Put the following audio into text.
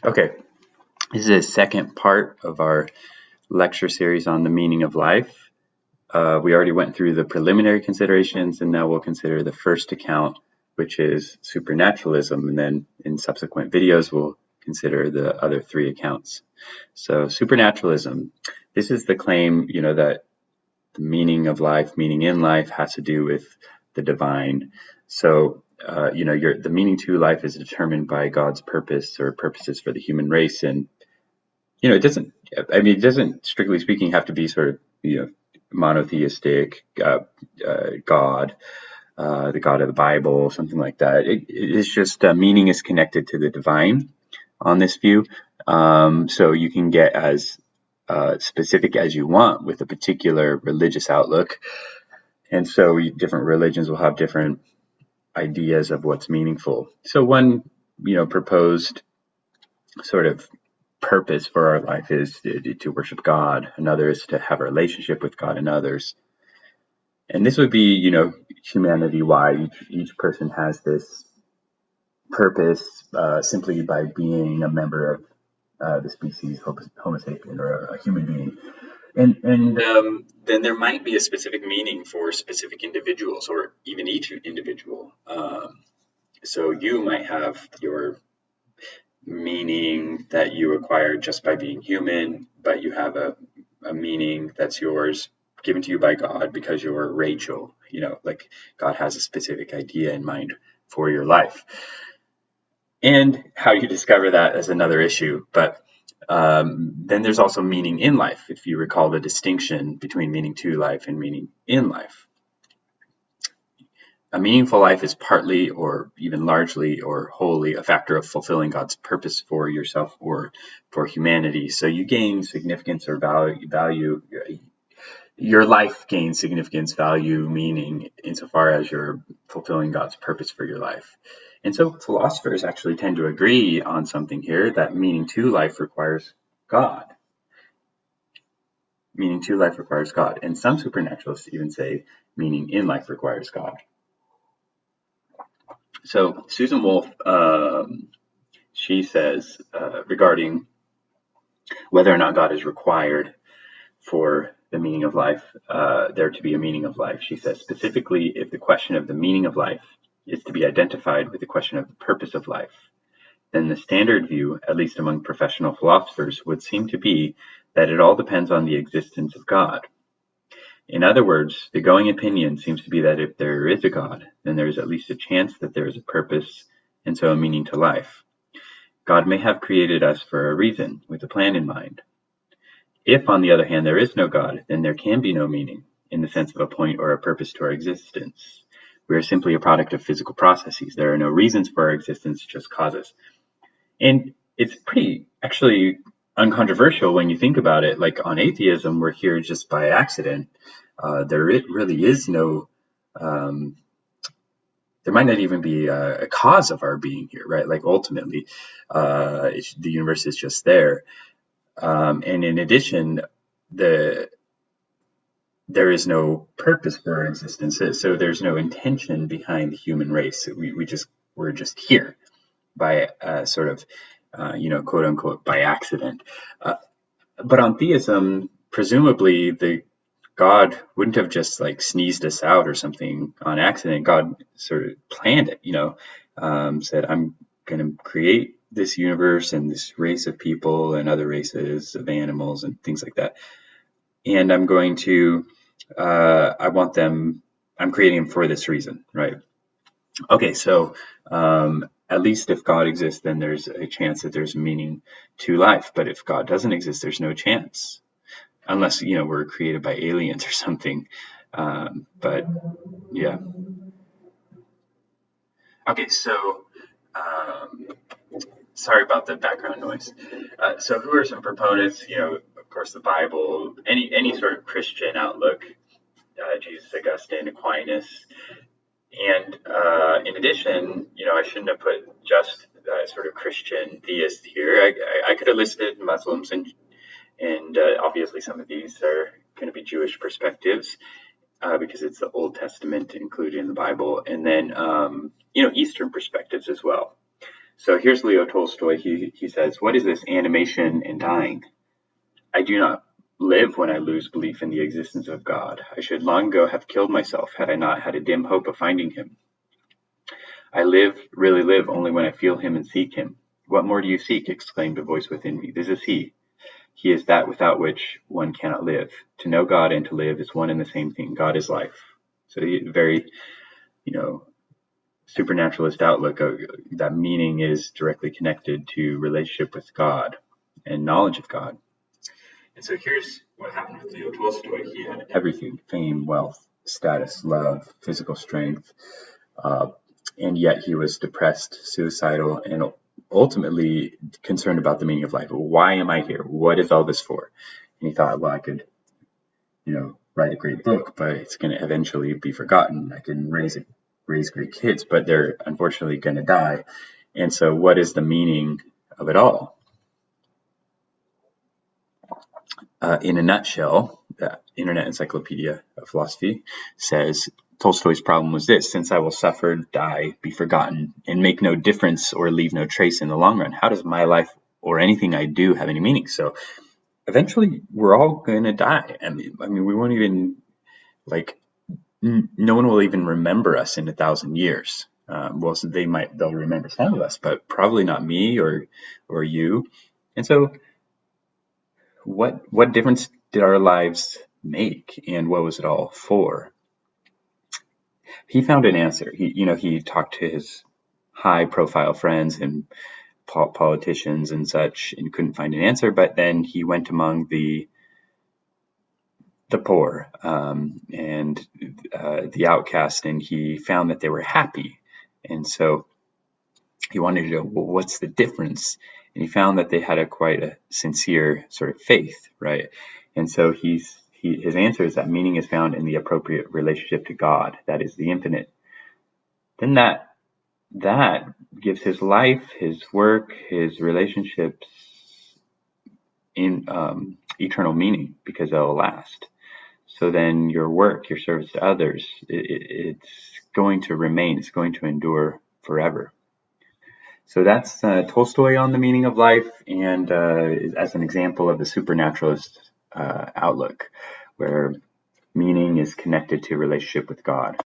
Okay, this is the second part of our lecture series on the meaning of life. We already went through the preliminary considerations, and now we'll consider the first account, which is supernaturalism, and then in subsequent videos we'll consider the other three accounts. So supernaturalism, this is the claim, that the meaning of life, meaning in life, has to do with the divine. So the meaning to life is determined by God's purpose or purposes for the human race, and it doesn't strictly speaking have to be sort of monotheistic God, the God of the Bible, something like that. It's just meaning is connected to the divine on this view. So you can get as specific as you want with a particular religious outlook, and so different religions will have different ideas of what's meaningful. So one, proposed sort of purpose for our life is to worship God. Another is to have a relationship with God and others. And this would be, humanity-wide. Each person has this purpose simply by being a member of the species Homo sapien, or a human being. And then there might be a specific meaning for specific individuals, or even each individual. So you might have your meaning that you acquire just by being human, but you have a meaning that's yours, given to you by God because you're Rachel. Like God has a specific idea in mind for your life. And how you discover that is another issue. But then there's also meaning in life, if you recall the distinction between meaning to life and meaning in life. A meaningful life is partly or even largely or wholly a factor of fulfilling God's purpose for yourself or for humanity. So you gain significance or value. Your life gains significance, value, meaning insofar as you're fulfilling God's purpose for your life. And so philosophers actually tend to agree on something here, that meaning to life requires God. Meaning to life requires God. And some supernaturalists even say meaning in life requires God. So Susan Wolf, she says regarding whether or not God is required for the meaning of life, there to be a meaning of life. She says specifically, if the question of the meaning of life is to be identified with the question of the purpose of life, then the standard view, at least among professional philosophers, would seem to be that it all depends on the existence of God. In other words, the going opinion seems to be that if there is a God, then there is at least a chance that there is a purpose, and so a meaning to life. God may have created us for a reason, with a plan in mind. If, on the other hand, there is no God, then there can be no meaning, in the sense of a point or a purpose to our existence. We are simply a product of physical processes. There are no reasons for our existence, just causes. And it's pretty, actually, uncontroversial when you think about it. Like on atheism, we're here just by accident. There really is no, there might not even be a cause of our being here, right? Like ultimately, the universe is just there. And in addition, there is no purpose for our existence. So there's no intention behind the human race. We're just here by sort of, quote unquote, by accident. But on theism, presumably the God wouldn't have just like sneezed us out or something on accident. God sort of planned it, said, I'm going to create this universe and this race of people and other races of animals and things like that. And I'm going to, I'm creating them for this reason, right? Okay, so at least if God exists, then there's a chance that there's meaning to life. But if God doesn't exist, there's no chance. Unless, we're created by aliens or something. But yeah. Okay, so sorry about the background noise. So who are some proponents? Of course, the Bible, any sort of Christian outlook, Jesus, Augustine, Aquinas. And in addition, I shouldn't have put just sort of Christian theists here. I could have listed Muslims, and obviously some of these are going to be Jewish perspectives because it's the Old Testament included in the Bible, and then Eastern perspectives as well. So here's Leo Tolstoy. He says, "What is this animation and dying? I do not live when I lose belief in the existence of God. I should long ago have killed myself had I not had a dim hope of finding him. I live, really live, only when I feel him and seek him. What more do you seek?" exclaimed a voice within me. "This is he. He is that without which one cannot live. To know God and to live is one and the same thing. God is life." So very, supernaturalist outlook of that meaning is directly connected to relationship with God and knowledge of God. And so here's what happened with Leo Tolstoy. He had everything: fame, wealth, status, love, physical strength, and yet he was depressed, suicidal, and ultimately concerned about the meaning of life. Why am I here? What is all this for? And he thought, well, I could, write a great book, but it's going to eventually be forgotten. I can raise great kids, but they're unfortunately going to die. And so what is the meaning of it all? In a nutshell, the Internet Encyclopedia of Philosophy says Tolstoy's problem was this: since I will suffer, die, be forgotten, and make no difference or leave no trace in the long run, how does my life or anything I do have any meaning? So eventually we're all going to die. I mean, we won't even, no one will even remember us in 1,000 years. Well, so they'll remember some of us, but probably not me or you. And so what difference did our lives make, and what was it all for? He found an answer. He talked to his high profile friends and politicians and such and couldn't find an answer, but then he went among the poor and the outcast, and he found that they were happy. And so he wanted to know, well, what's the difference? And he found that they had quite a sincere sort of faith, right? And so his answer is that meaning is found in the appropriate relationship to God, that is the infinite. Then that gives his life, his work, his relationships in eternal meaning, because they'll last. So then your work, your service to others, it's going to remain, it's going to endure forever. So that's Tolstoy on the meaning of life, and as an example of the supernaturalist outlook, where meaning is connected to relationship with God.